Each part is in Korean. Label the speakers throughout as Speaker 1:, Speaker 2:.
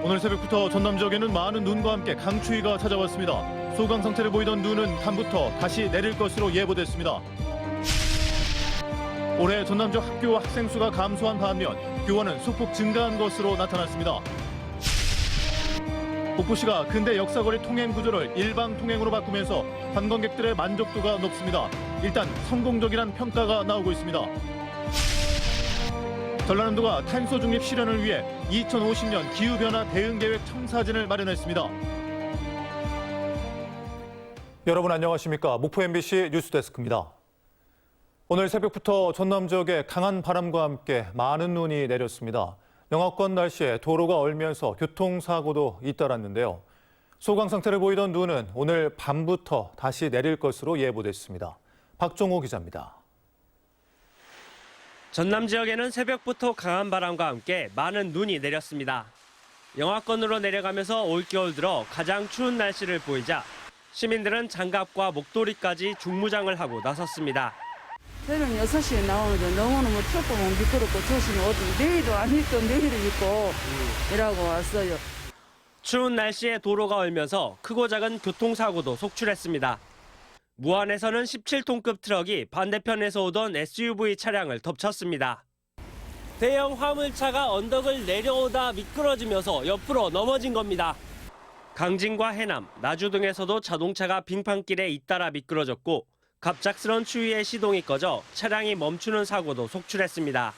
Speaker 1: 오늘 새벽부터 전남 지역에는 많은 눈과 함께 강추위가 찾아왔습니다. 소강 상태를 보이던 눈은 밤부터 다시 내릴 것으로 예보됐습니다. 올해 전남 지역 학교 학생 수가 감소한 반면 교원은 소폭 증가한 것으로 나타났습니다. 목포시가 근대 역사거리 통행 구조를 일방 통행으로 바꾸면서 관광객들의 만족도가 높습니다. 일단 성공적이란 평가가 나오고 있습니다. 전라남도가 탄소 중립 실현을 위해 2050년 기후변화 대응계획 청사진을 마련했습니다. 여러분 안녕하십니까? 목포 MBC 뉴스데스크입니다. 오늘 새벽부터 전남 지역에 강한 바람과 함께 많은 눈이 내렸습니다. 영하권 날씨에 도로가 얼면서 교통사고도 잇따랐는데요. 소강 상태를 보이던 눈은 오늘 밤부터 다시 내릴 것으로 예보됐습니다. 박종호 기자입니다.
Speaker 2: 전남 지역에는 새벽부터 강한 바람과 함께 많은 눈이 내렸습니다. 영하권으로 내려가면서 올겨울 들어 가장 추운 날씨를 보이자 시민들은 장갑과 목도리까지 중무장을 하고 나섰습니다.
Speaker 3: 저는 6시에 나오는데 너무너무 춥고 미끄럽고 조심히 내일도 안 입고 내일을 입고 이라고 왔어요.
Speaker 2: 추운 날씨에 도로가 얼면서 크고 작은 교통사고도 속출했습니다. 무안에서는 17톤급 트럭이 반대편에서 오던 SUV 차량을 덮쳤습니다. 대형 화물차가 언덕을 내려오다 미끄러지면서 옆으로 넘어진 겁니다. 강진과 해남, 나주 등에서도 자동차가 빙판길에 잇따라 미끄러졌고 갑작스런 추위에 시동이 꺼져 차량이 멈추는 사고도 속출했습니다.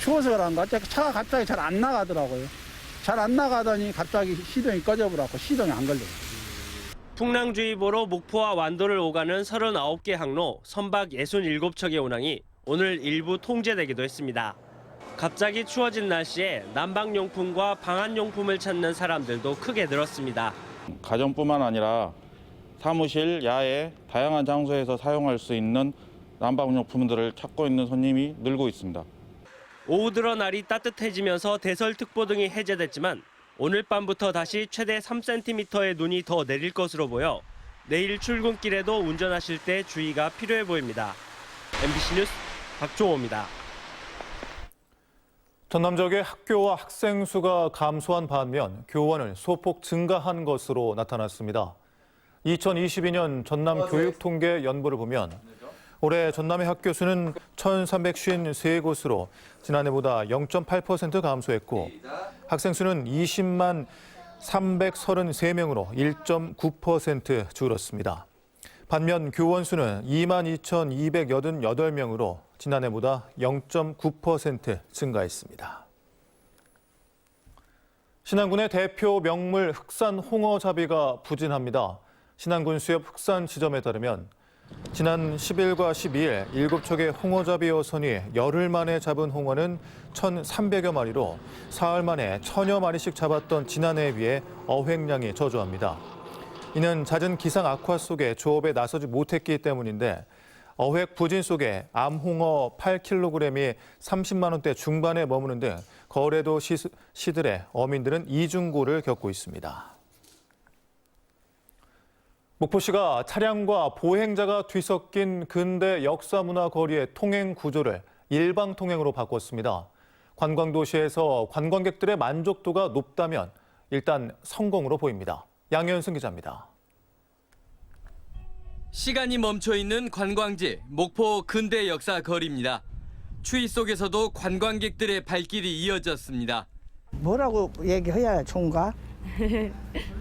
Speaker 4: 추워서 그런가 차가 갑자기 잘 안 나가더라고요. 잘 안 나가더니 갑자기 시동이 꺼져버렸고 시동이 안 걸려요.
Speaker 2: 풍랑주의보로 목포와 완도를 오가는 39개 항로 선박 67척의 운항이 오늘 일부 통제되기도 했습니다. 갑자기 추워진 날씨에 난방용품과 방한용품을 찾는 사람들도 크게 늘었습니다.
Speaker 5: 가정뿐만 아니라 사무실, 야외, 다양한 장소에서 사용할 수 있는 난방용품들을 찾고 있는 손님이 늘고 있습니다.
Speaker 2: 오후 들어 날이 따뜻해지면서 대설특보 등이 해제됐지만 오늘 밤부터 다시 최대 3cm의 눈이 더 내릴 것으로 보여 내일 출근길에도 운전하실 때 주의가 필요해 보입니다. MBC 뉴스 박종호입니다.
Speaker 1: 전남 지역의 학교와 학생 수가 감소한 반면 교원은 소폭 증가한 것으로 나타났습니다. 2022년 전남 교육통계 연보를 보면 올해 전남의 학교 수는 1,353곳으로 지난해보다 0.8% 감소했고 학생 수는 20만 333명으로 1.9% 줄었습니다. 반면 교원 수는 2만 2,288명으로 지난해보다 0.9% 증가했습니다. 신안군의 대표 명물 흑산 홍어잡이가 부진합니다. 신안군 수협 흑산 지점에 따르면 지난 10일과 12일 7척의 홍어잡이 어선이 열흘 만에 잡은 홍어는 1,300여 마리로 사흘 만에 1,000여 마리씩 잡았던 지난해에 비해 어획량이 저조합니다. 이는 잦은 기상 악화 속에 조업에 나서지 못했기 때문인데 어획 부진 속에 암홍어 8kg이 30만 원대 중반에 머무는 등 거래도 시들해 어민들은 이중고를 겪고 있습니다. 목포시가 차량과 보행자가 뒤섞인 근대 역사문화 거리의 통행 구조를 일방 통행으로 바꿨습니다. 관광도시에서 관광객들의 만족도가 높다면 일단 성공으로 보입니다. 양현승 기자입니다.
Speaker 6: 시간이 멈춰있는 관광지 목포 근대 역사 거리입니다. 추위 속에서도 관광객들의 발길이 이어졌습니다.
Speaker 4: 뭐라고 얘기해야 좋은가?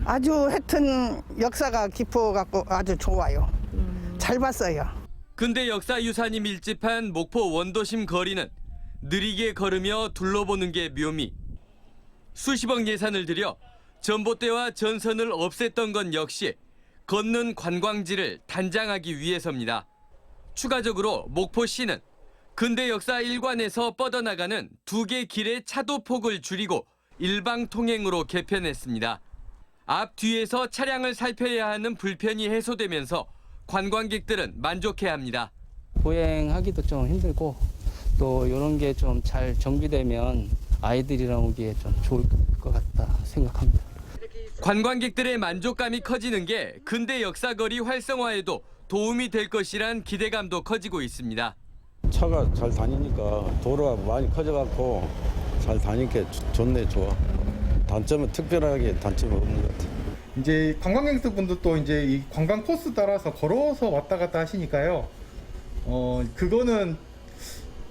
Speaker 4: 아주 하여튼 역사가 깊어갖고 아주 좋아요. 잘 봤어요.
Speaker 6: 근대 역사 유산이 밀집한 목포 원도심 거리는 느리게 걸으며 둘러보는 게 묘미. 수십억 예산을 들여 전봇대와 전선을 없앴던 건 역시 걷는 관광지를 단장하기 위해서입니다. 추가적으로 목포시는 근대 역사 일관에서 뻗어나가는 2개 길의 차도폭을 줄이고 일방 통행으로 개편했습니다. 앞 뒤에서 차량을 살펴야 하는 불편이 해소되면서 관광객들은 만족해합니다.
Speaker 7: 보행하기도 좀 힘들고 또 이런 게 좀 잘 정비되면 아이들이랑 오기에 좀 좋을 것 같다 생각합니다.
Speaker 6: 관광객들의 만족감이 커지는 게 근대 역사거리 활성화에도 도움이 될 것이란 기대감도 커지고 있습니다.
Speaker 8: 차가 잘 다니니까 도로가 많이 커져갖고 잘 다니니까 좋네, 좋아. 단점은 특별하게 단점은 없는 것 같아요.
Speaker 9: 이제 관광객분들도 이제 이 관광 코스 따라서 걸어서 왔다 갔다 하시니까요. 그거는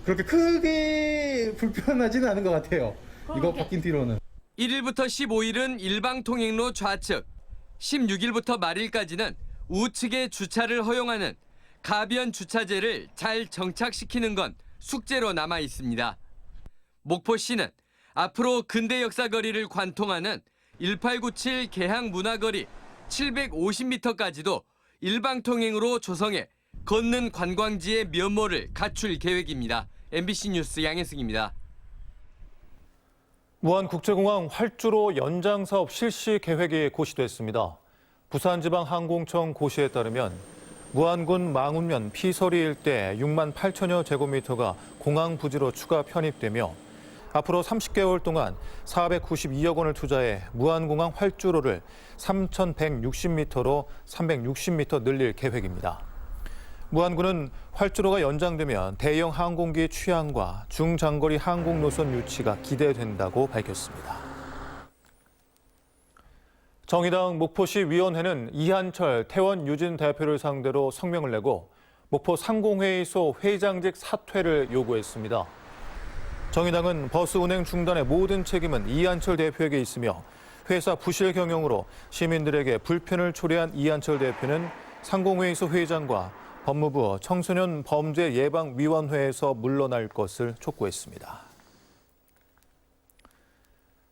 Speaker 9: 그렇게 크게 불편하지는 않은 것 같아요. 이거 바뀐 뒤로는.
Speaker 6: 1일부터 15일은 일방 통행로 좌측, 16일부터 말일까지는 우측에 주차를 허용하는 가변 주차제를 잘 정착시키는 건 숙제로 남아 있습니다. 목포시는 앞으로 근대 역사 거리를 관통하는 1897 개항 문화거리 750m까지도 일방 통행으로 조성해 걷는 관광지의 면모를 갖출 계획입니다. MBC 뉴스 양혜승입니다.
Speaker 1: 무안국제공항 활주로 연장 사업 실시 계획이 고시됐습니다. 부산지방항공청 고시에 따르면 무안군 망운면 피서리 일대 6만 8천여 제곱미터가 공항 부지로 추가 편입되며 앞으로 30개월 동안 492억 원을 투자해 무안공항 활주로를 3,160m로 360m 늘릴 계획입니다. 무안군은 활주로가 연장되면 대형 항공기 취항과 중장거리 항공 노선 유치가 기대된다고 밝혔습니다. 정의당 목포시 위원회는 이한철 태원 유진 대표를 상대로 성명을 내고 목포 상공회의소 회장직 사퇴를 요구했습니다. 정의당은 버스 운행 중단의 모든 책임은 이한철 대표에게 있으며 회사 부실 경영으로 시민들에게 불편을 초래한 이한철 대표는 상공회의소 회장과 법무부 청소년 범죄 예방위원회에서 물러날 것을 촉구했습니다.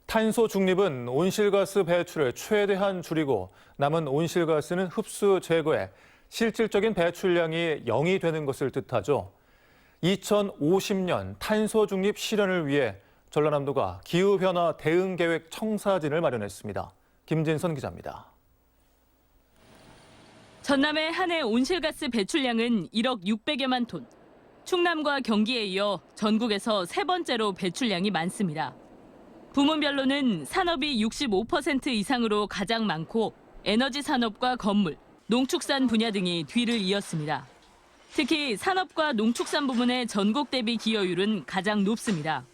Speaker 1: 탄소 중립은 온실가스 배출을 최대한 줄이고 남은 온실가스는 흡수 제거해 실질적인 배출량이 0이 되는 것을 뜻하죠. 2050년 탄소 중립 실현을 위해 전라남도가 기후변화 대응계획 청사진을 마련했습니다. 김진선 기자입니다.
Speaker 10: 전남의 한 해 온실가스 배출량은 1억 600여만 톤. 충남과 경기에 이어 전국에서 세 번째로 배출량이 많습니다. 부문별로는 산업이 65% 이상으로 가장 많고 에너지 산업과 건물, 농축산 분야 등이 뒤를 이었습니다. 특히 산업과 농축산 부문의 전국 대비 기여율은 가장 높습니다.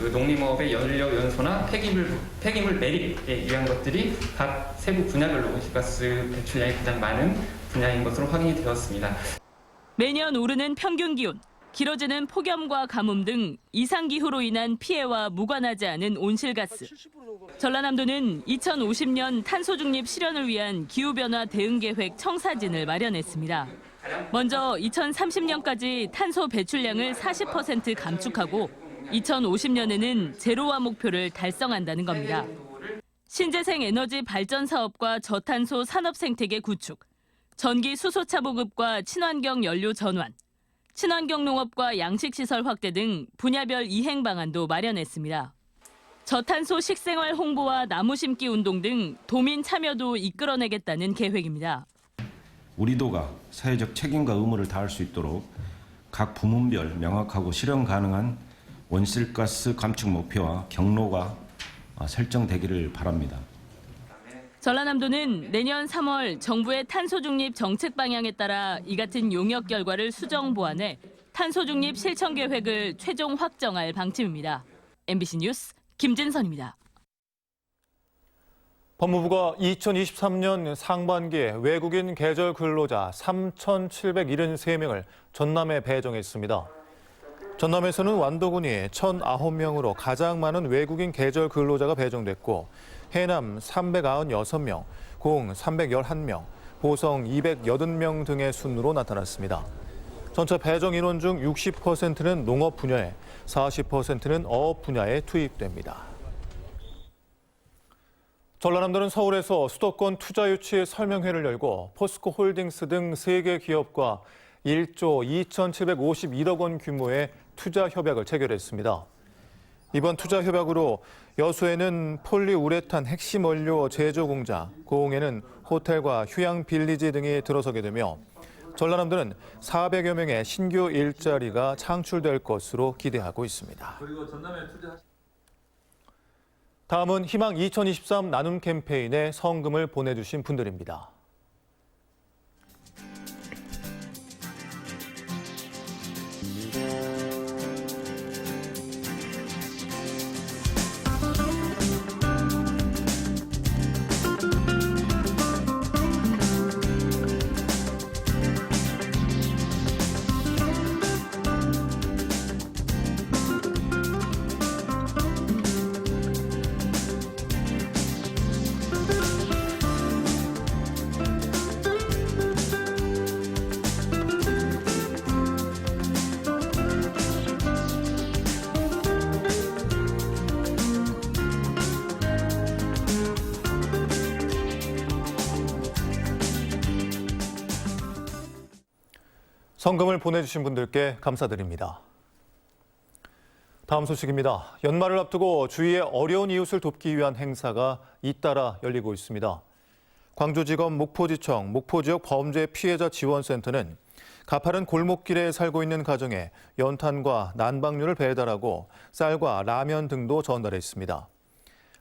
Speaker 11: 농림업의 연료 연소나 폐기물 매립에 의한 것들이 각 세부 분야별로 온실가스 배출량이 가장 많은 분야인 것으로 확인이 되었습니다.
Speaker 10: 매년 오르는 평균 기온, 길어지는 폭염과 가뭄 등 이상기후로 인한 피해와 무관하지 않은 온실가스. 전라남도는 2050년 탄소 중립 실현을 위한 기후변화 대응계획 청사진을 마련했습니다. 먼저 2030년까지 탄소 배출량을 40% 감축하고 2050년에는 제로화 목표를 달성한다는 겁니다. 신재생 에너지 발전 사업과 저탄소 산업 생태계 구축, 전기 수소차 보급과 친환경 연료 전환, 친환경 농업과 양식시설 확대 등 분야별 이행 방안도 마련했습니다. 저탄소 식생활 홍보와 나무 심기 운동 등 도민 참여도 이끌어내겠다는 계획입니다.
Speaker 12: 우리 도가 사회적 책임과 의무를 다할 수 있도록 각 부문별 명확하고 실현 가능한 온실가스 감축 목표와 경로가 설정되기를 바랍니다.
Speaker 10: 전라남도는 내년 3월 정부의 탄소 중립 정책 방향에 따라 이 같은 용역 결과를 수정 보완해 탄소 중립 실천 계획을 최종 확정할 방침입니다. MBC 뉴스 김진선입니다.
Speaker 1: 법무부가 2023년 상반기에 외국인 계절 근로자 3,773명을 전남에 배정했습니다. 전남에서는 완도군이 1,009명으로 가장 많은 외국인 계절 근로자가 배정됐고 해남 396명, 공 311명, 보성 280명 등의 순으로 나타났습니다. 전체 배정 인원 중 60%는 농업 분야에, 40%는 어업 분야에 투입됩니다. 전라남도는 서울에서 수도권 투자 유치 설명회를 열고 포스코 홀딩스 등 3개 기업과 1조 2,751억 원 규모의 투자 협약을 체결했습니다. 이번 투자 협약으로 여수에는 폴리우레탄 핵심 원료 제조 공장, 고흥에는 호텔과 휴양 빌리지 등이 들어서게 되며 전라남도는 400여 명의 신규 일자리가 창출될 것으로 기대하고 있습니다. 다음은 희망 2023 나눔 캠페인에 성금을 보내주신 분들입니다. 성금을 보내주신 분들께 감사드립니다. 다음 소식입니다. 연말을 앞두고 주위의 어려운 이웃을 돕기 위한 행사가 잇따라 열리고 있습니다. 광주지검 목포지청 목포지역 범죄 피해자 지원센터는 가파른 골목길에 살고 있는 가정에 연탄과 난방류를 배달하고 쌀과 라면 등도 전달했습니다.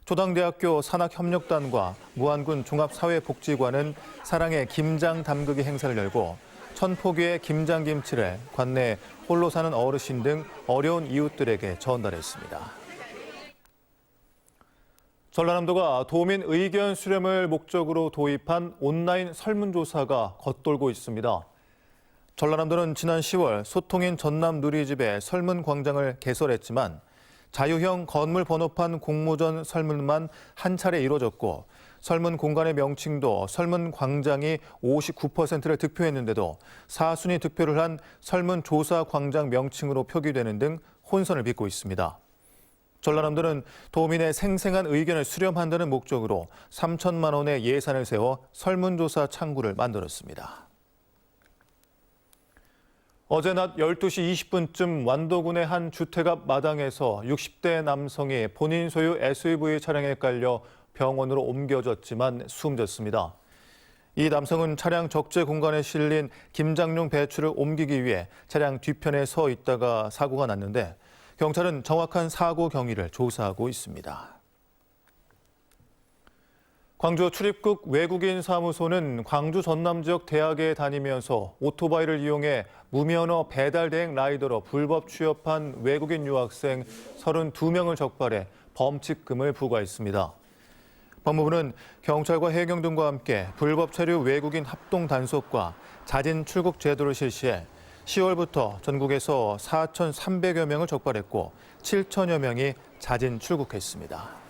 Speaker 1: 초당대학교 산학협력단과 무안군 종합사회복지관은 사랑의 김장 담그기 행사를 열고 1000포기의 김장김치를 관내 홀로 사는 어르신 등 어려운 이웃들에게 전달했습니다. 전라남도가 도민 의견 수렴을 목적으로 도입한 온라인 설문조사가 겉돌고 있습니다. 전라남도는 지난 10월 소통인 전남 누리집에 설문 광장을 개설했지만 자유형 건물 번호판 공모전 설문만 한 차례 이뤄졌고 설문 공간의 명칭도 설문 광장이 59%를 득표했는데도 4순위 득표를 한 설문조사 광장 명칭으로 표기되는 등 혼선을 빚고 있습니다. 전라남도는 도민의 생생한 의견을 수렴한다는 목적으로 3천만 원의 예산을 세워 설문조사 창구를 만들었습니다. 어제 낮 12시 20분쯤 완도군의 한 주택 앞 마당에서 60대 남성이 본인 소유 SUV 차량에 깔려 병원으로 옮겨졌지만 숨졌습니다. 이 남성은 차량 적재 공간에 실린 김장용 배추를 옮기기 위해 차량 뒤편에 서 있다가 사고가 났는데 경찰은 정확한 사고 경위를 조사하고 있습니다. 광주 출입국 외국인 사무소는 광주 전남 지역 대학에 다니면서 오토바이를 이용해 무면허 배달 대행 라이더로 불법 취업한 외국인 유학생 32명을 적발해 범칙금을 부과했습니다. 법무부는 경찰과 해경 등과 함께 불법 체류 외국인 합동 단속과 자진 출국 제도를 실시해 10월부터 전국에서 4,300여 명을 적발했고 7천여 명이 자진 출국했습니다.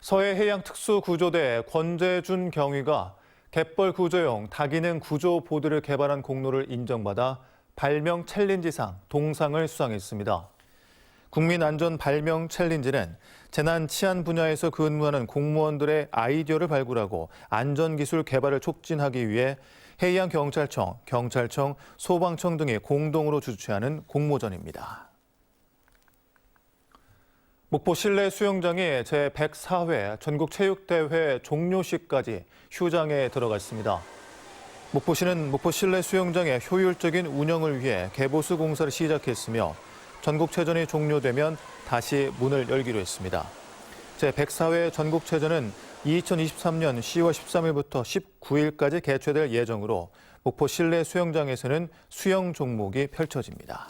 Speaker 1: 서해해양특수구조대 권재준 경위가 갯벌 구조용 다기능 구조 보드를 개발한 공로를 인정받아 발명 챌린지상 동상을 수상했습니다. 국민안전 발명 챌린지는 재난 치안 분야에서 근무하는 공무원들의 아이디어를 발굴하고 안전기술 개발을 촉진하기 위해 해양경찰청, 경찰청, 소방청 등이 공동으로 주최하는 공모전입니다. 목포 실내 수영장이 제104회 전국체육대회 종료식까지 휴장에 들어갔습니다. 목포시는 목포 실내 수영장의 효율적인 운영을 위해 개보수 공사를 시작했으며 전국체전이 종료되면 다시 문을 열기로 했습니다. 제104회 전국체전은 2023년 10월 13일부터 19일까지 개최될 예정으로 목포 실내 수영장에서는 수영 종목이 펼쳐집니다.